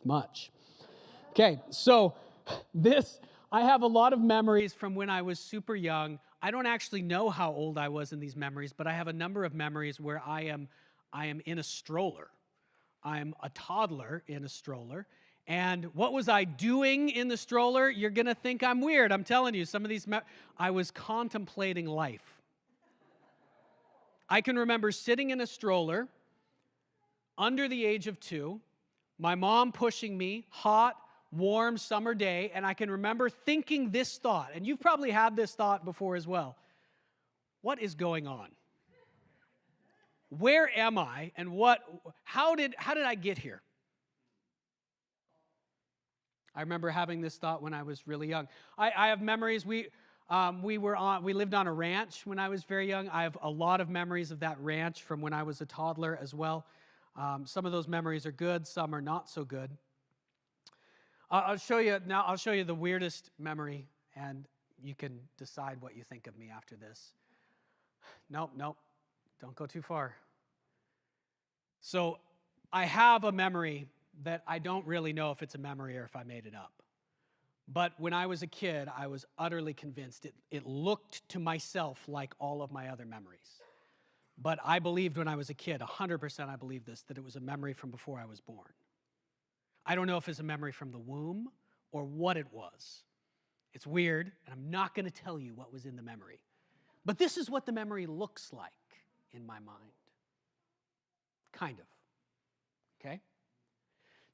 much. Okay, so I have a lot of memories from when I was super young. I don't actually know how old I was in these memories, but I have a number of memories where I am in a stroller. I'm a toddler in a stroller. And what was I doing in the stroller? You're going to think I'm weird. I'm telling you, some of these, I was contemplating life. I can remember sitting in a stroller under the age of 2, my mom pushing me, hot, warm summer day, and I can remember thinking this thought, and you've probably had this thought before as well. What is going on? Where am I, and how did I get here? I remember having this thought when I was really young. I have memories. We lived on a ranch when I was very young. I have a lot of memories of that ranch from when I was a toddler as well. Some of those memories are good, some are not so good. I'll show you the weirdest memory, and you can decide what you think of me after this. Nope, don't go too far. So I have a memory that I don't really know if it's a memory or if I made it up. But when I was a kid, I was utterly convinced it looked to myself like all of my other memories. But I believed when I was a kid, 100% I believed this, that it was a memory from before I was born. I don't know if it's a memory from the womb or what it was. It's weird, and I'm not going to tell you what was in the memory. But this is what the memory looks like in my mind. Kind of. Okay?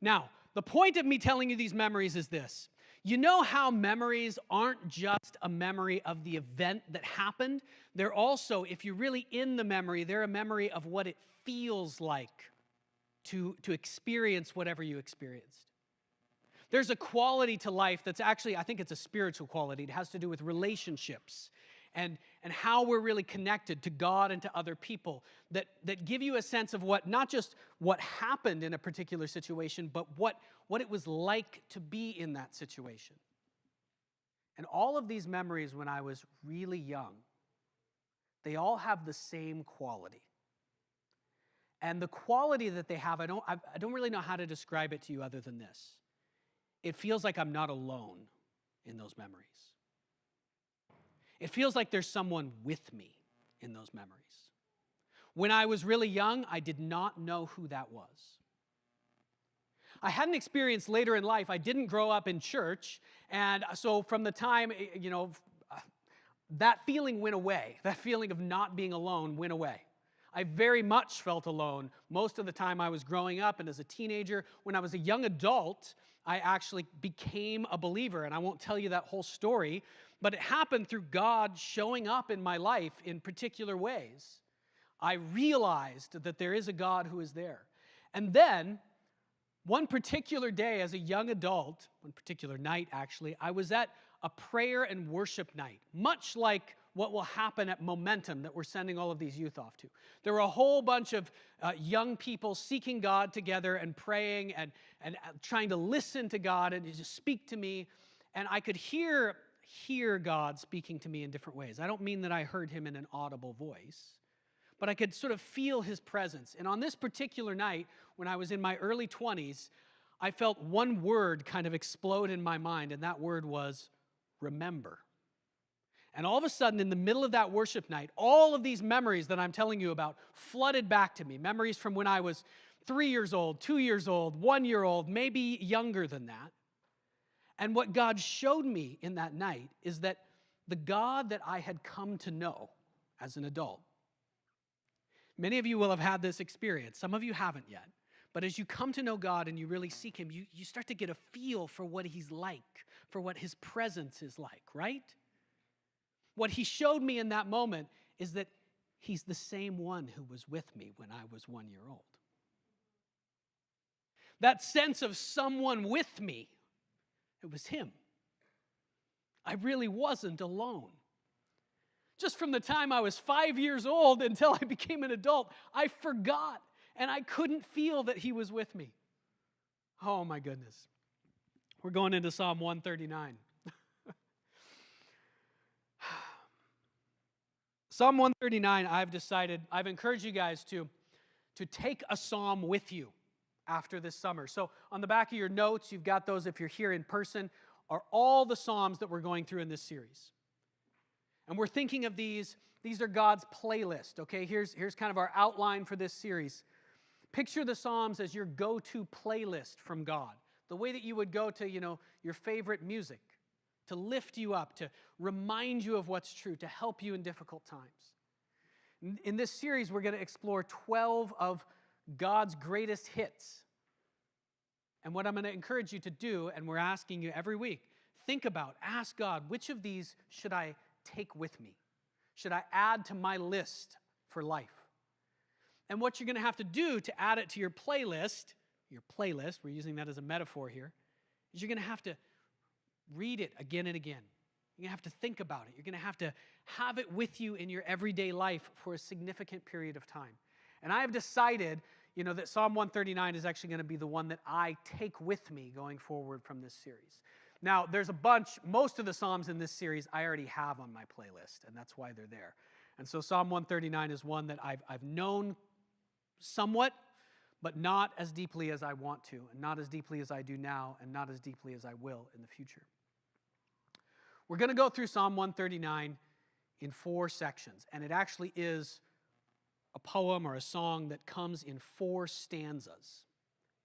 Now, the point of me telling you these memories is this. You know how memories aren't just a memory of the event that happened? They're also, if you're really in the memory, they're a memory of what it feels like to experience whatever you experienced. There's a quality to life that's actually, I think it's a spiritual quality. It has to do with relationships and how we're really connected to God and to other people that give you a sense of what, not just what happened in a particular situation, but what it was like to be in that situation. And all of these memories when I was really young, they all have the same quality. And the quality that they have, I don't really know how to describe it to you other than this. It feels like I'm not alone in those memories. It feels like there's someone with me in those memories. When I was really young, I did not know who that was. I had an experience later in life. I didn't grow up in church, and so from the time, that feeling went away. That feeling of not being alone went away. I very much felt alone most of the time I was growing up, and as a teenager. When I was a young adult, I actually became a believer, and I won't tell you that whole story, but it happened through God showing up in my life in particular ways. I realized that there is a God who is there. And then, one particular day as a young adult, one particular night actually, I was at a prayer and worship night, much like what will happen at Momentum that we're sending all of these youth off to. There were a whole bunch of young people seeking God together and praying and trying to listen to God and to speak to me. And I could hear God speaking to me in different ways. I don't mean that I heard him in an audible voice, but I could sort of feel his presence. And on this particular night, when I was in my early 20s, I felt one word kind of explode in my mind, and that word was remember. And all of a sudden, in the middle of that worship night, all of these memories that I'm telling you about flooded back to me. Memories from when I was 3 years old, 2 years old, 1 year old, maybe younger than that. And what God showed me in that night is that the God that I had come to know as an adult, many of you will have had this experience. Some of you haven't yet. But as you come to know God and you really seek him, you start to get a feel for what he's like, for what his presence is like, right? What he showed me in that moment is that he's the same one who was with me when I was 1 year old. That sense of someone with me, it was him. I really wasn't alone. Just from the time I was 5 years old until I became an adult, I forgot and I couldn't feel that he was with me. Oh my goodness. We're going into Psalm 139. Psalm 139, I've encouraged you guys to take a psalm with you after this summer. So on the back of your notes, you've got those if you're here in person, are all the Psalms that we're going through in this series. And we're thinking of these are God's playlist, okay? Here's kind of our outline for this series. Picture the Psalms as your go-to playlist from God. The way that you would go to, your favorite music, to lift you up, to remind you of what's true, to help you in difficult times. In this series, we're going to explore 12 of God's greatest hits. And what I'm going to encourage you to do, and we're asking you every week, ask God, which of these should I take with me? Should I add to my list for life? And what you're going to have to do to add it to your playlist, we're using that as a metaphor here, is you're going to have to read it again and again. You're going to have to think about it. You're going to have it with you in your everyday life for a significant period of time. And I have decided, that Psalm 139 is actually going to be the one that I take with me going forward from this series. Now, there's most of the Psalms in this series I already have on my playlist, and that's why they're there. And so Psalm 139 is one that I've known somewhat, but not as deeply as I want to, and not as deeply as I do now, and not as deeply as I will in the future. We're going to go through Psalm 139 in 4 sections, and it actually is a poem or a song that comes in 4 stanzas.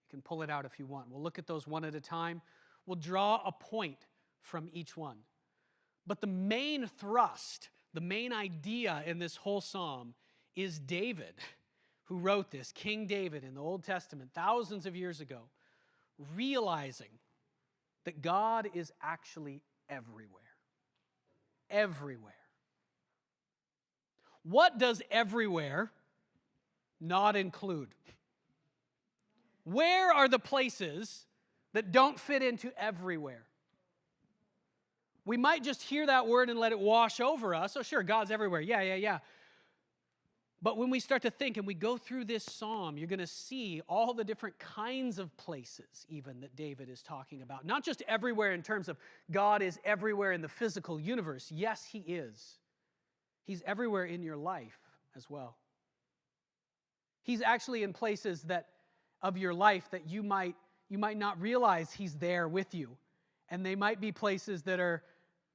You can pull it out if you want. We'll look at those one at a time. We'll draw a point from each one. But the main thrust, the main idea in this whole psalm is David, who wrote this, King David in the Old Testament thousands of years ago, realizing that God is actually everywhere. Everywhere. What does everywhere not include? Where are the places that don't fit into everywhere? We might just hear that word and let it wash over us. Oh, sure, God's everywhere. Yeah. But when we start to think and we go through this psalm, you're going to see all the different kinds of places even that David is talking about. Not just everywhere in terms of God is everywhere in the physical universe. Yes, he is. He's everywhere in your life as well. He's actually in places of your life that you might not realize he's there with you. And they might be places that are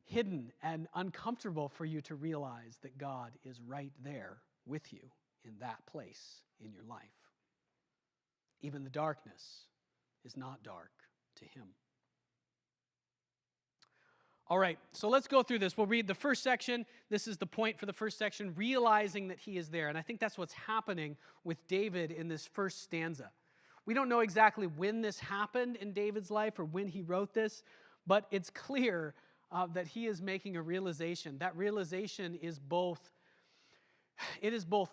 hidden and uncomfortable for you to realize that God is right there with you in that place in your life. Even the darkness is not dark to him. All right, so let's go through this. We'll read the first section. This is the point for the first section, realizing that he is there. And I think that's what's happening with David in this first stanza. We don't know exactly when this happened in David's life or when he wrote this, but it's clear that he is making a realization. That realization is both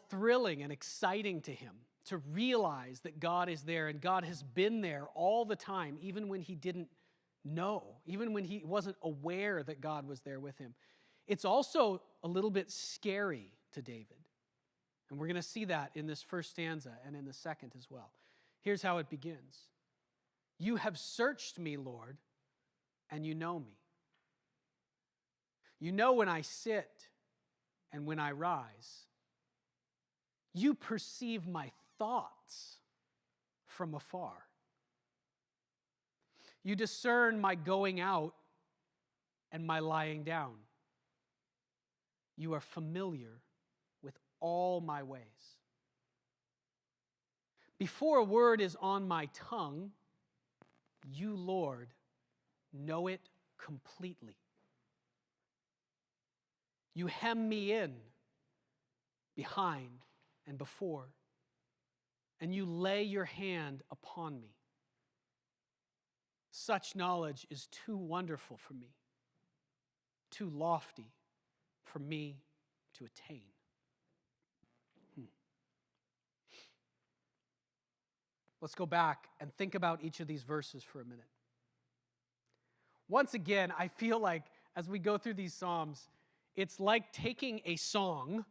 thrilling and exciting to him to realize that God is there and God has been there all the time, even when he didn't know, even when he wasn't aware that God was there with him. It's also a little bit scary to David. And we're going to see that in this first stanza and in the second as well. Here's how it begins. You have searched me, Lord, and you know me. You know when I sit and when I rise. You perceive my thoughts from afar. You discern my going out and my lying down. You are familiar with all my ways. Before a word is on my tongue, you, Lord, know it completely. You hem me in, behind and before, and you lay your hand upon me. Such knowledge is too wonderful for me, too lofty for me to attain. Let's go back and think about each of these verses for a minute. Once again, I feel like as we go through these Psalms, it's like taking a song,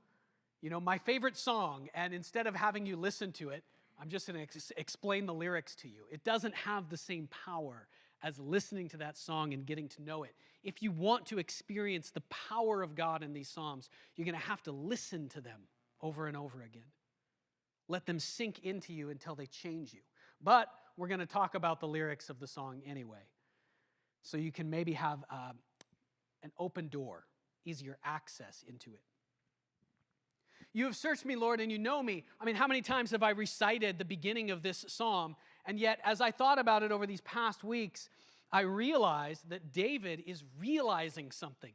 my favorite song, and instead of having you listen to it, I'm just going to explain the lyrics to you. It doesn't have the same power as listening to that song and getting to know it. If you want to experience the power of God in these Psalms, you're going to have to listen to them over and over again. Let them sink into you until they change you. But we're going to talk about the lyrics of the song anyway. So you can maybe have an open door, easier access into it. You have searched me, Lord, and you know me. I mean, how many times have I recited the beginning of this psalm? And yet, as I thought about it over these past weeks, I realized that David is realizing something.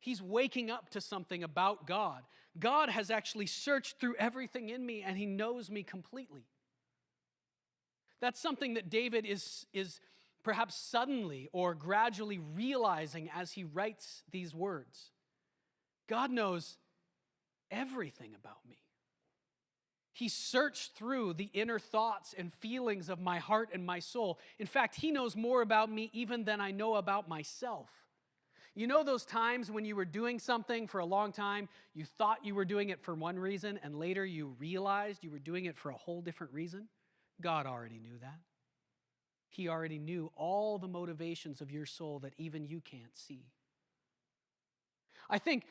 He's waking up to something about God. God has actually searched through everything in me, and he knows me completely. That's something that David is perhaps suddenly or gradually realizing as he writes these words. God knows everything about me. He searched through the inner thoughts and feelings of my heart and my soul. In fact, he knows more about me even than I know about myself. You know those times when you were doing something for a long time, you thought you were doing it for one reason, and later you realized you were doing it for a whole different reason? God already knew that. He already knew all the motivations of your soul that even you can't see. I think,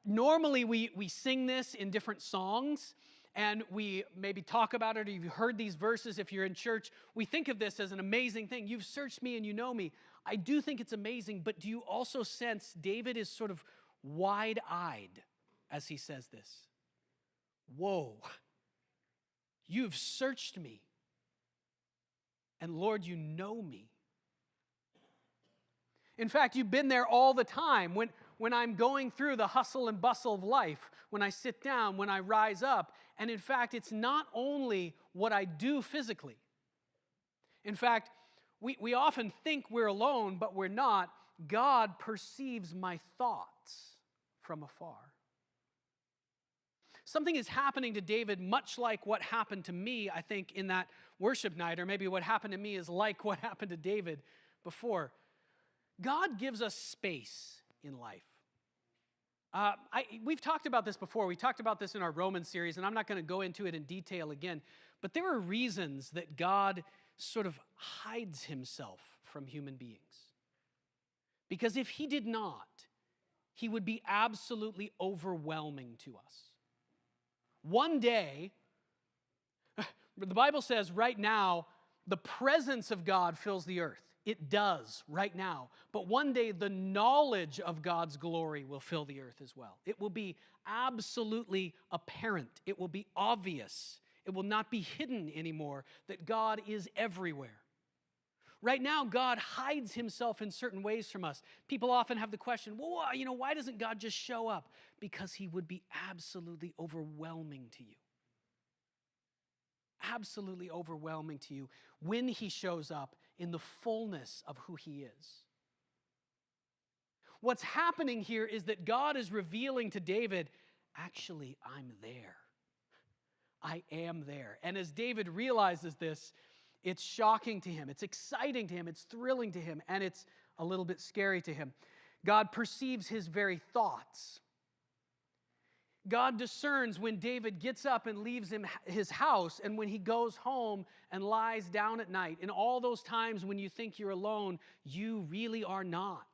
normally we sing this in different songs, and we maybe talk about it, or you've heard these verses if you're in church. We think of this as an amazing thing. You've searched me and you know me. I do think it's amazing, but do you also sense David is sort of wide-eyed as he says this? Whoa, you've searched me, and Lord, you know me. In fact, you've been there all the time. When I'm going through the hustle and bustle of life, when I sit down, when I rise up. And in fact, it's not only what I do physically. In fact, we often think we're alone, but we're not. God perceives my thoughts from afar. Something is happening to David much like what happened to me, I think, in that worship night, or maybe what happened to me is like what happened to David before. God gives us space in life. We've talked about this before. We talked about this in our Romans series, and I'm not going to go into it in detail again. But there are reasons that God sort of hides himself from human beings. Because if he did not, he would be absolutely overwhelming to us. One day, the Bible says right now, the presence of God fills the earth. It does right now. But one day, the knowledge of God's glory will fill the earth as well. It will be absolutely apparent. It will be obvious. It will not be hidden anymore that God is everywhere. Right now, God hides himself in certain ways from us. People often have the question, well, why doesn't God just show up? Because he would be absolutely overwhelming to you. Absolutely overwhelming to you when he shows up in the fullness of who he is. What's happening here is that God is revealing to David, actually, I'm there. I am there. And as David realizes this, it's shocking to him. It's exciting to him. It's thrilling to him. And it's a little bit scary to him. God perceives his very thoughts. God discerns when David gets up and leaves his house, and when he goes home and lies down at night. In all those times when you think you're alone, you really are not.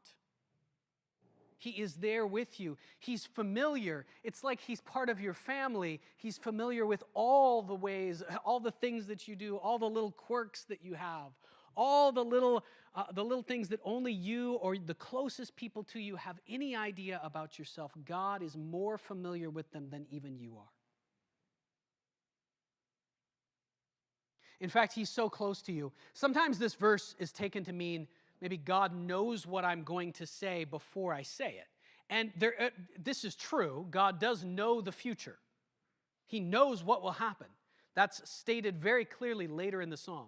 He is there with you. He's familiar. It's like he's part of your family. He's familiar with all the ways, all the things that you do, all the little quirks that you have, all the little things that only you or the closest people to you have any idea about yourself. God is more familiar with them than even you are. In fact, he's so close to you. Sometimes this verse is taken to mean maybe God knows what I'm going to say before I say it. And this is true. God does know the future. He knows what will happen. That's stated very clearly later in the psalm.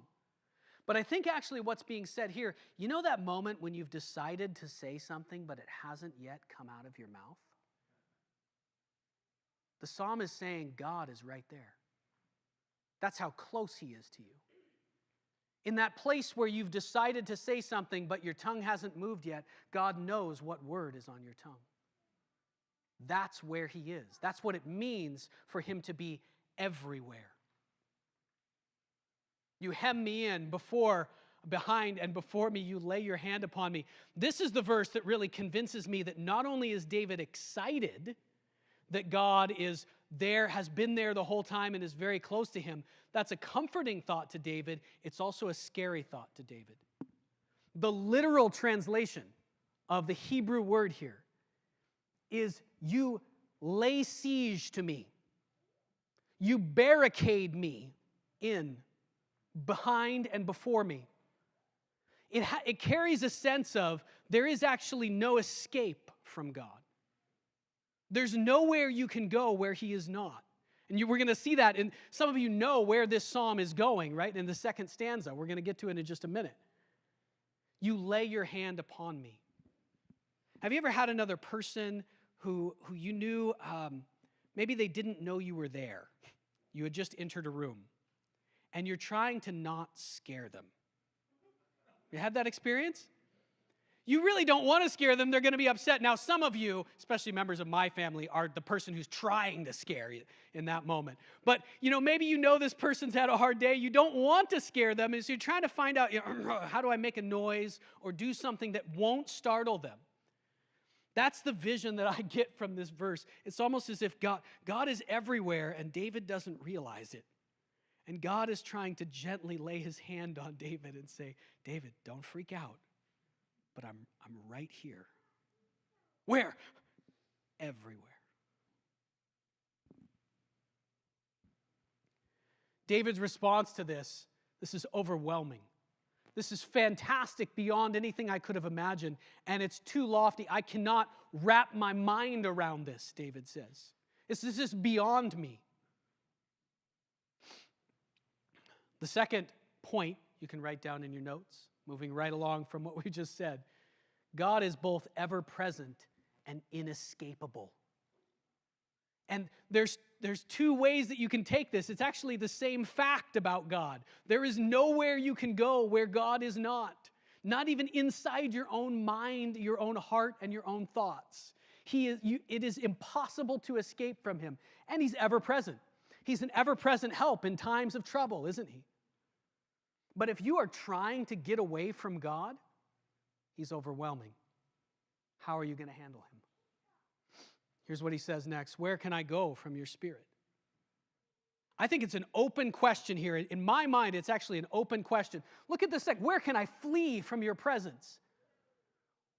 But I think actually what's being said here, you know that moment when you've decided to say something, but it hasn't yet come out of your mouth? The psalm is saying God is right there. That's how close he is to you. In that place where you've decided to say something, but your tongue hasn't moved yet, God knows what word is on your tongue. That's where he is. That's what it means for him to be everywhere. You hem me in behind, and before me you lay your hand upon me. This is the verse that really convinces me that not only is David excited that God is there, has been there the whole time, and is very close to him. That's a comforting thought to David. It's also a scary thought to David. The literal translation of the Hebrew word here is, you lay siege to me. You barricade me in, behind and before me. It carries a sense of there is actually no escape from God. There's nowhere you can go where he is not. And we're going to see that, and some of you know where this psalm is going, right? In the second stanza. We're going to get to it in just a minute. You lay your hand upon me. Have you ever had another person who you knew, maybe they didn't know you were there. You had just entered a room, and you're trying to not scare them. You had that experience? You really don't want to scare them. They're going to be upset. Now, some of you, especially members of my family, are the person who's trying to scare you in that moment. But, maybe this person's had a hard day. You don't want to scare them, and so you're trying to find out, how do I make a noise or do something that won't startle them? That's the vision that I get from this verse. It's almost as if God is everywhere, and David doesn't realize it. And God is trying to gently lay his hand on David and say, David, don't freak out, but I'm right here. Where? Everywhere. David's response to this is overwhelming. This is fantastic beyond anything I could have imagined, and it's too lofty. I cannot wrap my mind around this, David says. This is just beyond me. The second point you can write down in your notes, moving right along from what we just said. God is both ever-present and inescapable. And there's two ways that you can take this. It's actually the same fact about God. There is nowhere you can go where God is not even inside your own mind, your own heart, and your own thoughts. It is impossible to escape from him, and he's ever-present. He's an ever-present help in times of trouble, isn't he? But if you are trying to get away from God, he's overwhelming. How are you going to handle him? Here's what he says next. Where can I go from your spirit? I think it's an open question here. In my mind, it's actually an open question. Look at this. Where can I flee from your presence?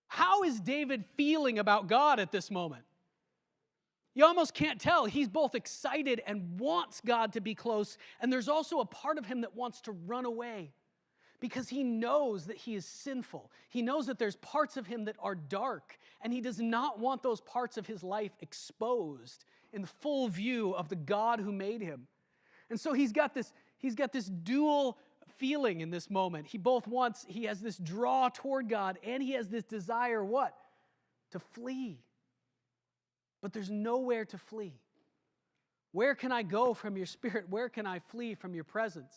How is David feeling about God at this moment? You almost can't tell. He's both excited and wants God to be close, and there's also a part of him that wants to run away because he knows that he is sinful. He knows that there's parts of him that are dark, and he does not want those parts of his life exposed in the full view of the God who made him. And so he's got this dual feeling in this moment. He has this draw toward God, and he has this desire, what? To flee. But there's nowhere to flee. Where can I go from your spirit? Where can I flee from your presence?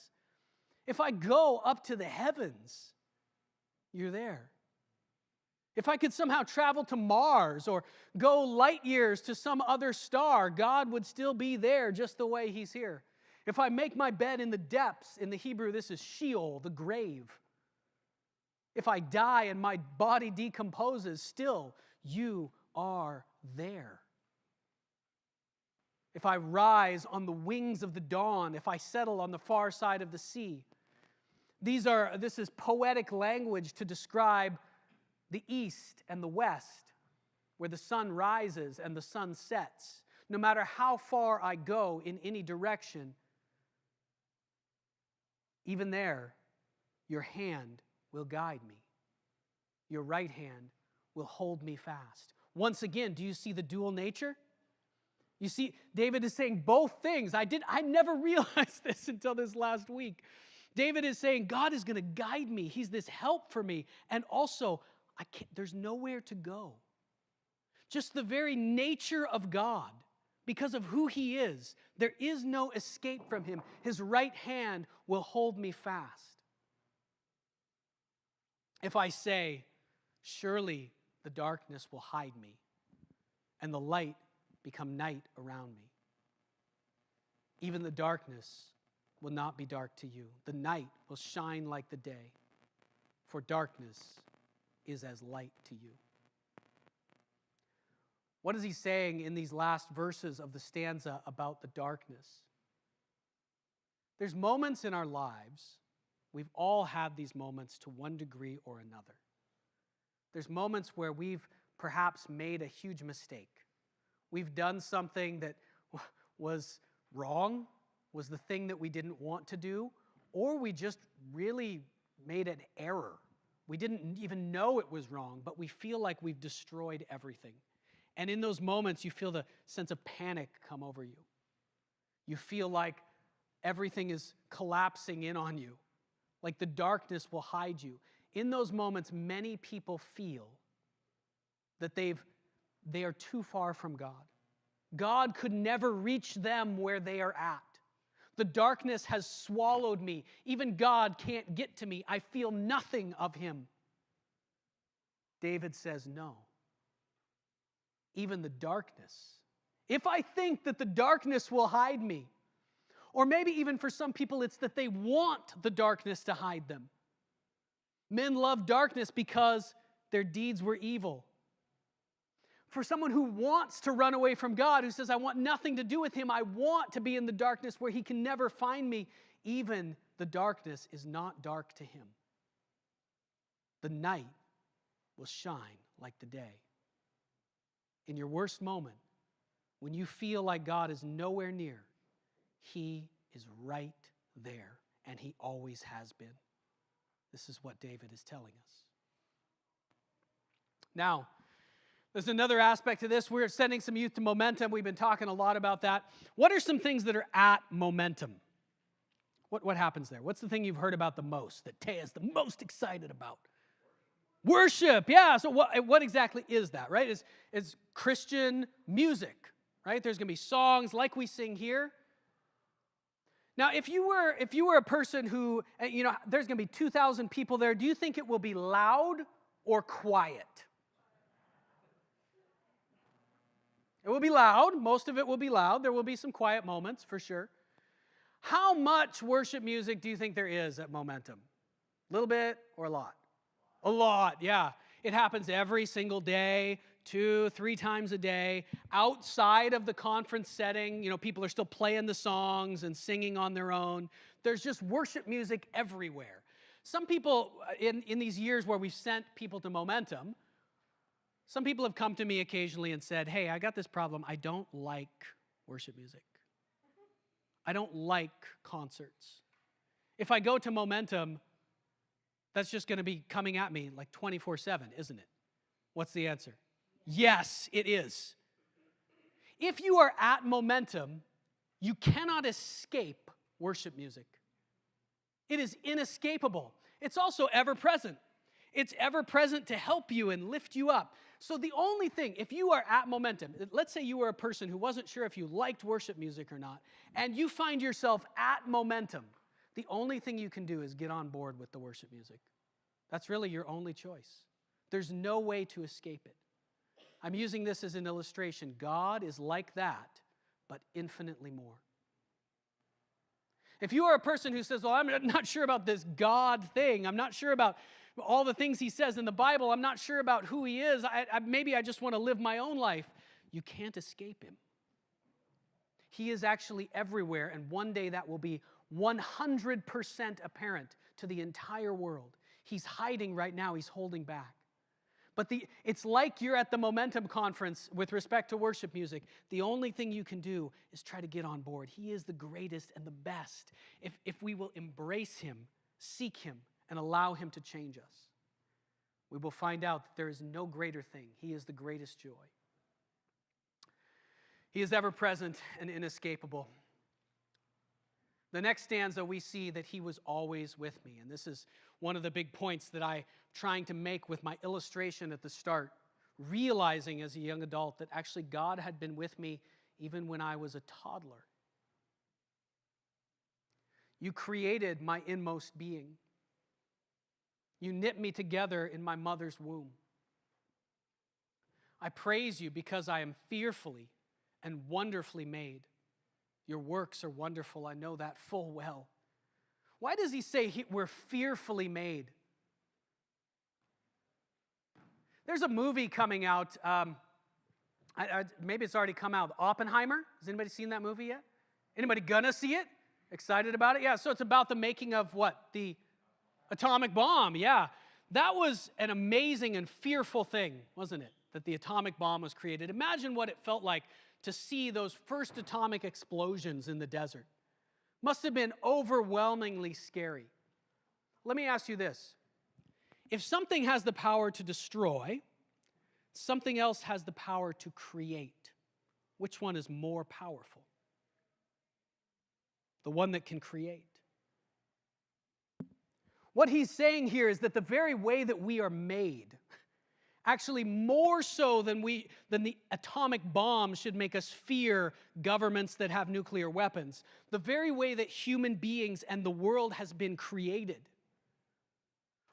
If I go up to the heavens, you're there. If I could somehow travel to Mars or go light years to some other star, God would still be there just the way he's here. If I make my bed in the depths, in the Hebrew this is Sheol, the grave. If I die and my body decomposes, still you are there. If I rise on the wings of the dawn, if I settle on the far side of the sea. This is poetic language to describe the east and the west, where the sun rises and the sun sets. No matter how far I go in any direction, even there, your hand will guide me. Your right hand will hold me fast. Once again, do you see the dual nature? You see, David is saying both things. I never realized this until this last week. David is saying, God is going to guide me. He's this help for me. And also, there's nowhere to go. Just the very nature of God, because of who he is, there is no escape from him. His right hand will hold me fast. If I say, surely the darkness will hide me, and the light become night around me. Even the darkness will not be dark to you. The night will shine like the day, for darkness is as light to you. What is he saying in these last verses of the stanza about the darkness? There's moments in our lives, we've all had these moments to one degree or another. There's moments where we've perhaps made a huge mistake. We've done something that was wrong, was the thing that we didn't want to do, or we just really made an error. We didn't even know it was wrong, but we feel like we've destroyed everything. And in those moments, you feel the sense of panic come over you. You feel like everything is collapsing in on you, like the darkness will hide you. In those moments, many people feel that they are too far from God. God could never reach them where they are at. The darkness has swallowed me. Even God can't get to me. I feel nothing of him. David says, no. Even the darkness. If I think that the darkness will hide me, or maybe even for some people it's that they want the darkness to hide them. Men love darkness because their deeds were evil. For someone who wants to run away from God, who says, I want nothing to do with him, I want to be in the darkness where he can never find me, even the darkness is not dark to him. The night will shine like the day. In your worst moment, when you feel like God is nowhere near, he is right there, and he always has been. This is what David is telling us. Now, there's another aspect to this. We're sending some youth to Momentum. We've been talking a lot about that. What are some things that are at Momentum? What happens there? What's the thing you've heard about the most, that Taya's the most excited about? Worship, yeah. So what exactly is that, right? It's Christian music, right? There's going to be songs like we sing here. Now, if you were a person who, there's going to be 2,000 people there, do you think it will be loud or quiet? It will be loud. Most of it will be loud. There will be some quiet moments, for sure. How much worship music do you think there is at Momentum? A little bit or a lot? A lot, yeah. It happens every single day, 2-3 times a day. Outside of the conference setting, people are still playing the songs and singing on their own. There's just worship music everywhere. Some people, in these years where we've sent people to Momentum, some people have come to me occasionally and said, hey, I got this problem. I don't like worship music. I don't like concerts. If I go to Momentum, that's just going to be coming at me like 24/7, isn't it? What's the answer? Yes, it is. If you are at Momentum, you cannot escape worship music. It is inescapable. It's also ever present. It's ever present to help you and lift you up. So the only thing, if you are at Momentum, let's say you were a person who wasn't sure if you liked worship music or not, and you find yourself at Momentum, the only thing you can do is get on board with the worship music. That's really your only choice. There's no way to escape it. I'm using this as an illustration. God is like that, but infinitely more. If you are a person who says, well, I'm not sure about this God thing, I'm not sure about all the things he says in the Bible, I'm not sure about who he is, maybe I just want to live my own life, you can't escape him. He is actually everywhere, and one day that will be 100% apparent to the entire world. He's hiding right now. He's holding back. But it's like you're at the Momentum conference with respect to worship music. The only thing you can do is try to get on board. He is the greatest and the best. If we will embrace him, seek him, and allow him to change us, we will find out that there is no greater thing. He is the greatest joy. He is ever present and inescapable. The next stanza, we see that he was always with me. And this is one of the big points that I'm trying to make with my illustration at the start, realizing as a young adult that actually God had been with me even when I was a toddler. You created my inmost being. You knit me together in my mother's womb. I praise you because I am fearfully and wonderfully made. Your works are wonderful. I know that full well. Why does he say we're fearfully made? There's a movie coming out Maybe it's already come out. Oppenheimer. Has anybody seen that movie yet? Anybody gonna see it? Excited about it? Yeah, so it's about the making of what? The atomic bomb, yeah. That was an amazing and fearful thing, wasn't it? That the atomic bomb was created. Imagine what it felt like to see those first atomic explosions in the desert. Must have been overwhelmingly scary. Let me ask you this. If something has the power to destroy, something else has the power to create. Which one is more powerful? The one that can create. What he's saying here is that the very way that we are made, actually more so than the atomic bomb should make us fear governments that have nuclear weapons, the very way that human beings and the world has been created,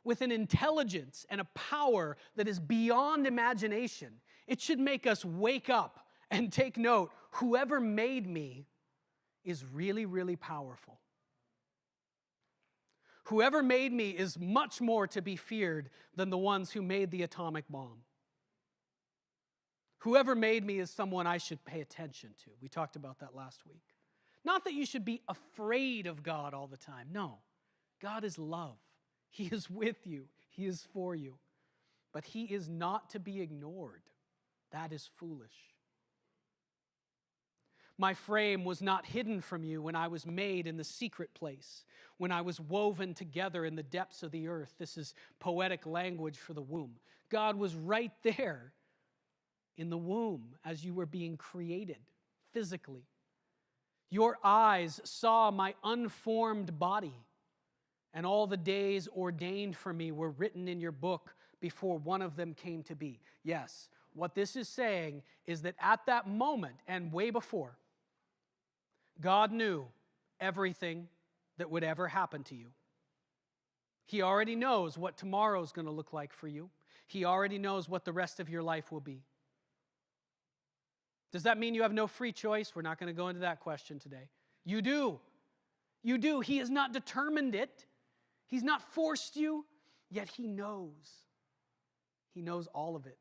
with an intelligence and a power that is beyond imagination, it should make us wake up and take note, whoever made me is really, really powerful. Whoever made me is much more to be feared than the ones who made the atomic bomb. Whoever made me is someone I should pay attention to. We talked about that last week. Not that you should be afraid of God all the time. No, God is love. He is with you. He is for you. But He is not to be ignored. That is foolish. My frame was not hidden from you when I was made in the secret place, when I was woven together in the depths of the earth. This is poetic language for the womb. God was right there in the womb as you were being created physically. Your eyes saw my unformed body, and all the days ordained for me were written in your book before one of them came to be. Yes, what this is saying is that at that moment and way before, God knew everything that would ever happen to you. He already knows what tomorrow is going to look like for you. He already knows what the rest of your life will be. Does that mean you have no free choice? We're not going to go into that question today. You do. You do. He has not determined it. He's not forced you, yet He knows. He knows all of it.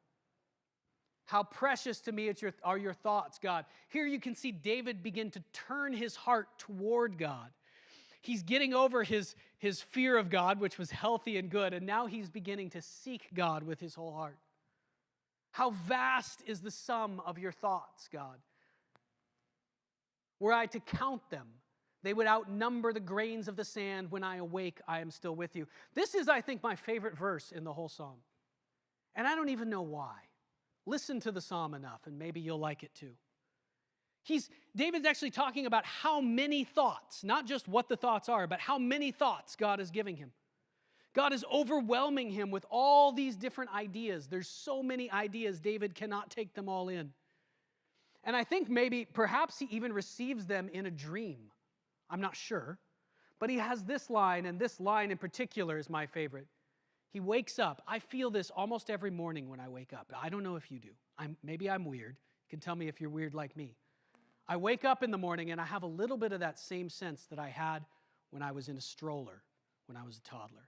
How precious to me are your thoughts, God. Here you can see David begin to turn his heart toward God. He's getting over his fear of God, which was healthy and good, and now he's beginning to seek God with his whole heart. How vast is the sum of your thoughts, God. Were I to count them, they would outnumber the grains of the sand. When I awake, I am still with you. This is, I think, my favorite verse in the whole psalm. And I don't even know why. Listen to the psalm enough, and maybe you'll like it too. David's actually talking about how many thoughts, not just what the thoughts are, but how many thoughts God is giving him. God is overwhelming him with all these different ideas. There's so many ideas, David cannot take them all in. And I think perhaps he even receives them in a dream. I'm not sure. But he has this line, and this line in particular is my favorite. He wakes up. I feel this almost every morning when I wake up. I don't know if you do. Maybe I'm weird. You can tell me if you're weird like me. I wake up in the morning and I have a little bit of that same sense that I had when I was in a stroller, when I was a toddler.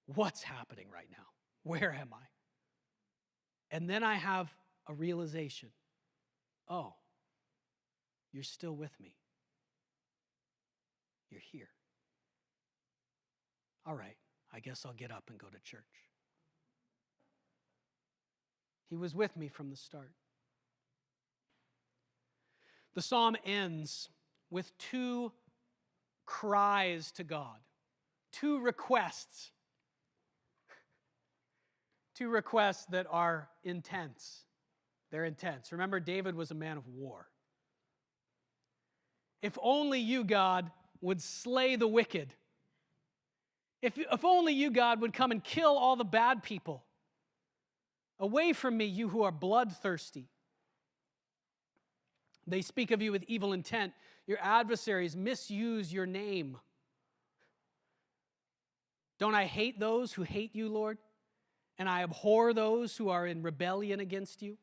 What's happening right now? Where am I? And then I have a realization. Oh, you're still with me. You're here. All right. I guess I'll get up and go to church. He was with me from the start. The psalm ends with two cries to God, two requests. Two requests that are intense. They're intense. Remember, David was a man of war. If only you, God, would slay the wicked. If only you, God, would come and kill all the bad people. Away from me, you who are bloodthirsty. They speak of you with evil intent. Your adversaries misuse your name. Don't I hate those who hate you, Lord? And I abhor those who are in rebellion against you.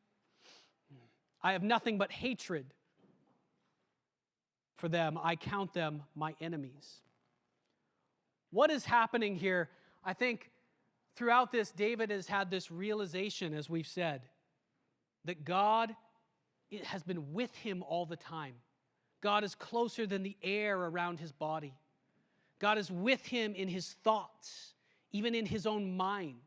I have nothing but hatred for them. I count them my enemies. What is happening here? I think throughout this, David has had this realization, as we've said, that God it has been with him all the time. God is closer than the air around his body. God is with him in his thoughts, even in his own mind.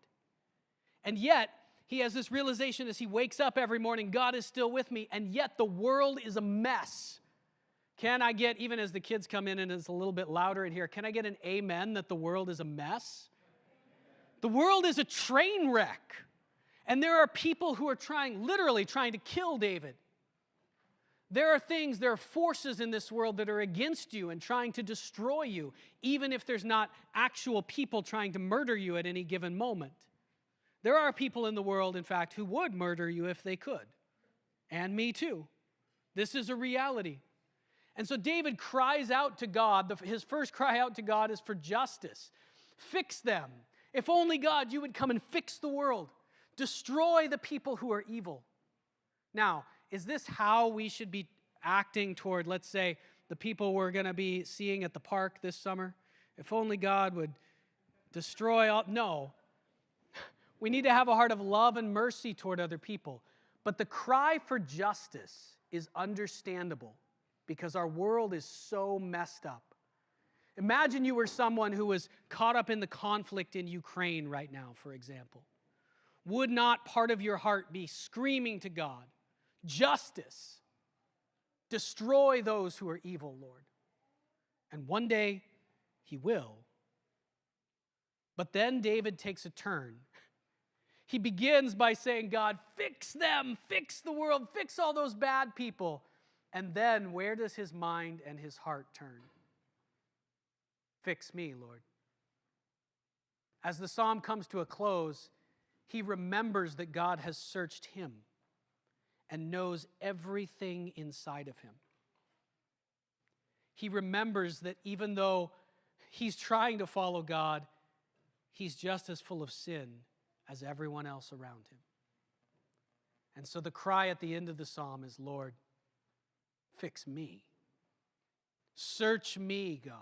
And yet, he has this realization as he wakes up every morning, God is still with me, and yet the world is a mess. Can I get, even as the kids come in and it's a little bit louder in here, can I get an amen that the world is a mess? The world is a train wreck. And there are people who are literally trying to kill David. There are forces in this world that are against you and trying to destroy you, even if there's not actual people trying to murder you at any given moment. There are people in the world, in fact, who would murder you if they could. And me too. This is a reality. And so David cries out to God. His first cry out to God is for justice. Fix them. If only, God, you would come and fix the world. Destroy the people who are evil. Now, is this how we should be acting toward, let's say, the people we're going to be seeing at the park this summer? If only God would destroy all... No. We need to have a heart of love and mercy toward other people. But the cry for justice is understandable because our world is so messed up. Imagine you were someone who was caught up in the conflict in Ukraine right now, for example. Would not part of your heart be screaming to God, justice, destroy those who are evil, Lord? And one day, he will. But then David takes a turn. He begins by saying, God, fix them, fix the world, fix all those bad people. And then where does his mind and his heart turn? Fix me, Lord. As the psalm comes to a close, he remembers that God has searched him and knows everything inside of him. He remembers that even though he's trying to follow God, he's just as full of sin as everyone else around him. And so the cry at the end of the psalm is, Lord, fix me. Search me, God.